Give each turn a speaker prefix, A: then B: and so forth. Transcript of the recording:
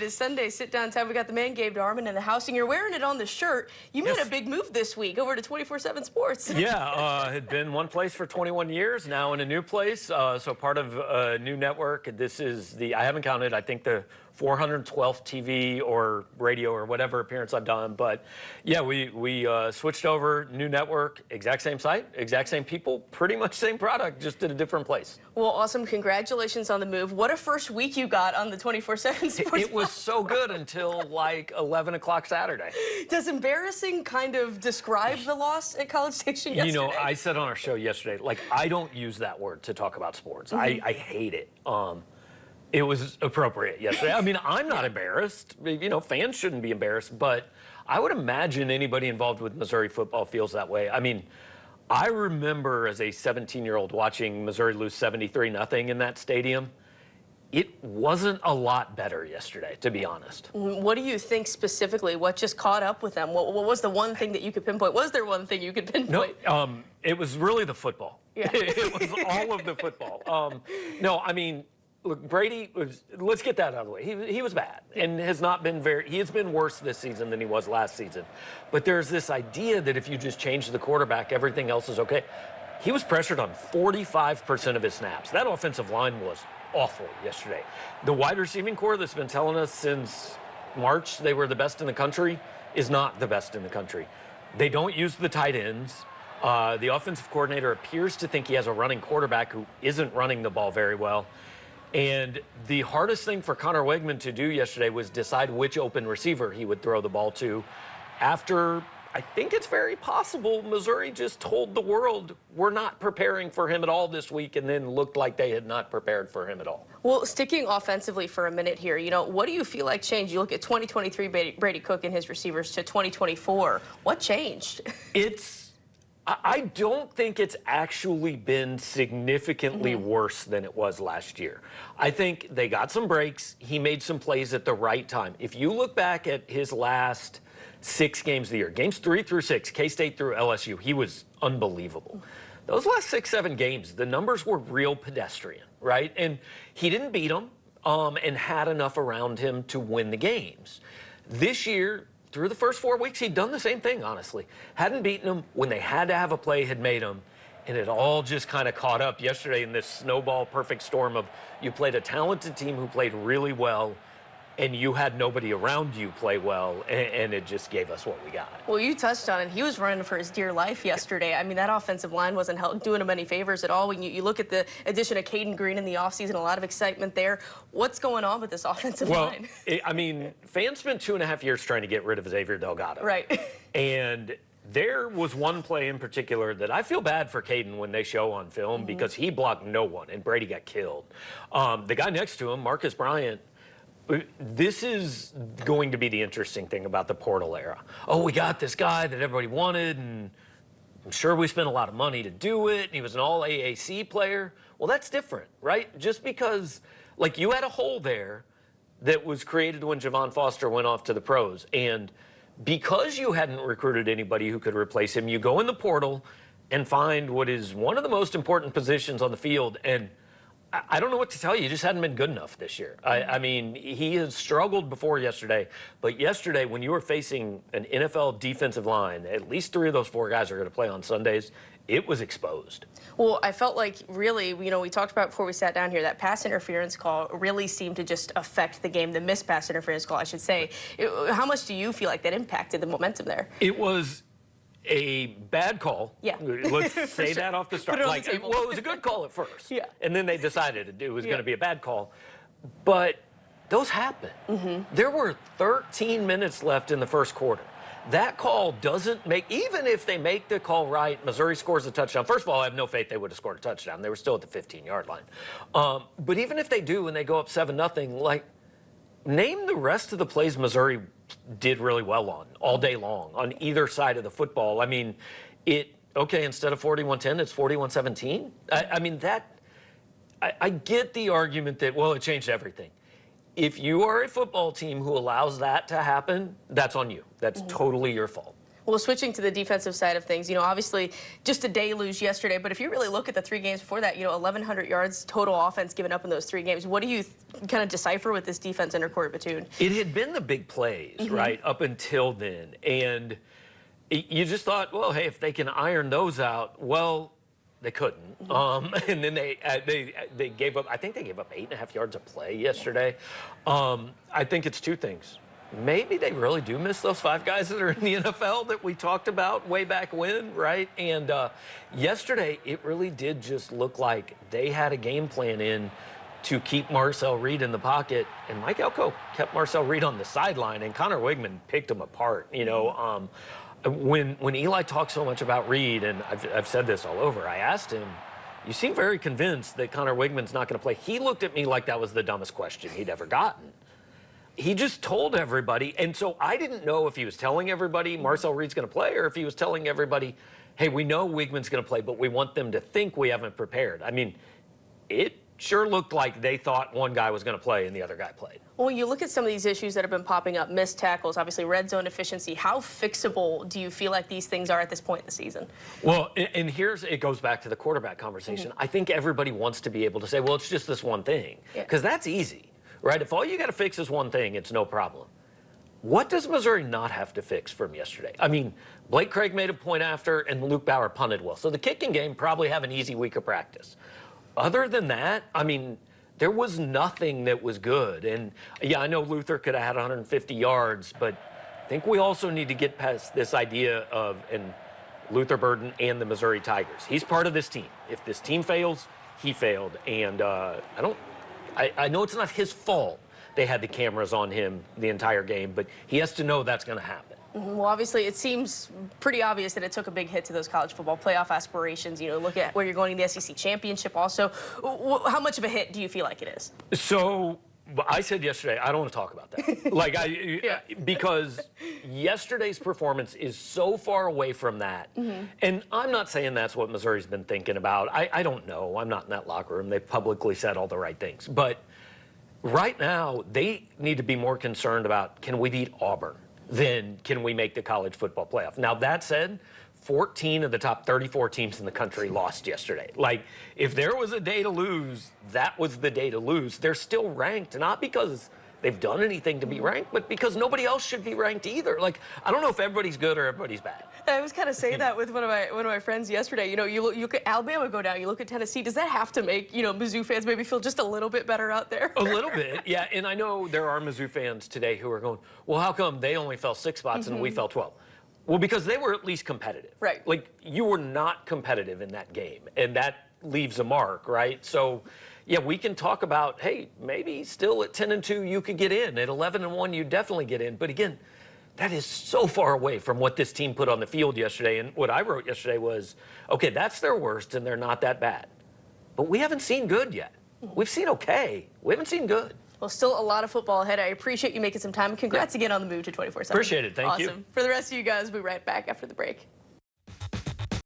A: It is Sunday sit-down time. We got the man, Gabe DeArmond, in the house, and you're wearing it on the shirt. You made a big move this week over to 24/7 Sports.
B: Yeah, had been one place for 21 years, now in a new place, so part of a new network. This is I haven't counted, I think the 412th TV or radio or whatever appearance I've done. But yeah, we switched over, new network, exact same site, exact same people, pretty much same product, just in a different place.
A: Well, awesome. Congratulations on the move. What a first week you got on the 24/7 Sports.
B: It was so good until like 11 o'clock Saturday.
A: Does embarrassing kind of describe the loss at College Station yesterday?
B: You know, I said on our show yesterday, like, I don't use that word to talk about sports. I hate it. It was appropriate yesterday. I mean, I'm not embarrassed. You know, fans shouldn't be embarrassed, but I would imagine anybody involved with Missouri football feels that way. I mean, I remember as a 17-year-old watching Missouri lose 73-0 in that stadium. It wasn't a lot better yesterday, to be honest.
A: What do you think specifically? What just caught up with them? What was the one thing that you could pinpoint? Was there one thing you could pinpoint?
B: No, it was really the football.
A: Yeah.
B: It was all of the football. No, I mean, look, Brady was, let's get that out of the way. He was bad and has not been he has been worse this season than he was last season. But there's this idea that if you just change the quarterback, everything else is okay. He was pressured on 45% of his snaps. That offensive line was awful yesterday. The wide receiving core that's been telling us since March they were the best in the country is not the best in the country. They don't use the tight ends. The offensive coordinator appears to think he has a running quarterback who isn't running the ball very well. And the hardest thing for Connor Wegman to do yesterday was decide which open receiver he would throw the ball to after, I think it's very possible, Missouri just told the world we're not preparing for him at all this week, and then looked like they had not prepared for him at all.
A: Well, sticking offensively for a minute here, you know, what do you feel like changed? You look at 2023 Brady Cook and his receivers to 2024. What changed?
B: I don't think it's actually been significantly worse than it was last year. I think they got some breaks. He made some plays at the right time. If you look back at his last 6 games of the year, games 3 through 6, K-State through LSU, he was unbelievable. Those last 6, 7 games, the numbers were real pedestrian, right? And he didn't beat them and had enough around him to win the games. This year, through the first 4 weeks, he'd done the same thing, honestly. Hadn't beaten them when they had to have a play, had made them. And it all just kind of caught up yesterday in this snowball perfect storm of you played a talented team who played really well, and you had nobody around you play well, and it just gave us what we got.
A: Well, you touched on it. He was running for his dear life yesterday. I mean, that offensive line wasn't doing him any favors at all. When you look at the addition of Caden Green in the offseason, a lot of excitement there. What's going on with this offensive line?
B: I mean, fans spent 2.5 years trying to get rid of Xavier Delgado.
A: Right.
B: And there was one play in particular that I feel bad for Caden when they show on film because he blocked no one, and Brady got killed. The guy next to him, Marcus Bryant, this is going to be the interesting thing about the portal era. Oh, we got this guy that everybody wanted, and I'm sure we spent a lot of money to do it, and he was an all-AAC player. Well, that's different, right? Just because, like, you had a hole there that was created when Javon Foster went off to the pros, and because you hadn't recruited anybody who could replace him, you go in the portal and find what is one of the most important positions on the field, and I don't know what to tell you. He just hadn't been good enough this year. I mean, he has struggled before yesterday, but yesterday when you were facing an NFL defensive line, at least 3 of those 4 guys are going to play on Sundays, it was exposed.
A: Well, I felt like really, you know, we talked about before we sat down here, that pass interference call really seemed to just affect the game, the missed pass interference call, I should say. How much do you feel like that impacted the momentum there?
B: It was a bad call.
A: Yeah.
B: Let's say that off the start.
A: Well, it
B: was a good call at first.
A: Yeah.
B: And then they decided it was going to be a bad call. But those happen. There were 13 minutes left in the first quarter. That call doesn't make, even if they make the call right, Missouri scores a touchdown. First of all, I have no faith they would have scored a touchdown. They were still at the 15-yard line. But even if they do and they go up 7-0, like, name the rest of the plays Missouri did really well on all day long on either side of the football. I mean, instead of 41-10, it's 41-17. I mean, I get the argument that, well, it changed everything. If you are a football team who allows that to happen, that's on you. That's totally your fault.
A: Well, switching to the defensive side of things, obviously just a deluge yesterday, but if you really look at the 3 games before that, 1,100 yards total offense given up in those 3 games. What do you kind of decipher with this defense under Corey Batoon?
B: It had been the big plays, right, up until then. And you just thought, well, hey, if they can iron those out, well, they couldn't. And then they gave up, I think they gave up 8.5 yards a play yesterday. I think it's 2 things. Maybe they really do miss those 5 guys that are in the NFL that we talked about way back when, right? And yesterday, it really did just look like they had a game plan in to keep Marcel Reed in the pocket, and Mike Elko kept Marcel Reed on the sideline, and Connor Wigman picked him apart. When Eli talks so much about Reed, and I've said this all over, I asked him, you seem very convinced that Connor Wigman's not going to play. He looked at me like that was the dumbest question he'd ever gotten. He just told everybody, and so I didn't know if he was telling everybody Marcel Reed's going to play or if he was telling everybody, hey, we know Wigman's going to play, but we want them to think we haven't prepared. I mean, it sure looked like they thought one guy was going to play and the other guy played.
A: Well, you look at some of these issues that have been popping up, missed tackles, obviously red zone efficiency. How fixable do you feel like these things are at this point in the season?
B: Well, and it goes back to the quarterback conversation. I think everybody wants to be able to say, well, it's just this one thing, because that's easy. Right? If all you got to fix is one thing, it's no problem. What does Missouri not have to fix from yesterday? I mean, Blake Craig made a point after, and Luke Bauer punted well. So the kicking game probably have an easy week of practice. Other than that, I mean, there was nothing that was good. And yeah, I know Luther could have had 150 yards, but I think we also need to get past this idea of Luther Burden and the Missouri Tigers. He's part of this team. If this team fails, he failed. And I know it's not his fault they had the cameras on him the entire game, but he has to know that's going to happen.
A: Well, obviously, it seems pretty obvious that it took a big hit to those college football playoff aspirations. Look at where you're going to the SEC championship also. How much of a hit do you feel like it is?
B: So I said yesterday, I don't want to talk about that. Because yesterday's performance is so far away from that. And I'm not saying that's what Missouri's been thinking about. I don't know. I'm not in that locker room. They've publicly said all the right things. But right now, they need to be more concerned about, can we beat Auburn than can we make the college football playoff? Now, that said, 14 of the top 34 teams in the country lost yesterday. Like, if there was a day to lose, that was the day to lose. They're still ranked, not because they've done anything to be ranked, but because nobody else should be ranked either. Like, I don't know if everybody's good or everybody's bad.
A: I was kind of saying that with one of my friends yesterday. You look at Alabama go down, you look at Tennessee. Does that have to make Mizzou fans maybe feel just a little bit better out there?
B: A little bit, yeah. And I know there are Mizzou fans today who are going, well, how come they only fell 6 spots and we fell 12? Well, because they were at least competitive.
A: Right.
B: Like, you were not competitive in that game, and that leaves a mark, right? So, yeah, we can talk about, hey, maybe still at 10-2 you could get in. At 11-1 you definitely get in. But again, that is so far away from what this team put on the field yesterday. And what I wrote yesterday was, okay, that's their worst, and they're not that bad. But we haven't seen good yet. We've seen okay. We haven't seen good.
A: Well, still a lot of football ahead. I appreciate you making some time. Congrats again on the move to 24/7.
B: Appreciate it. Thank you.
A: Awesome. For the rest of you guys, we'll be right back after the break.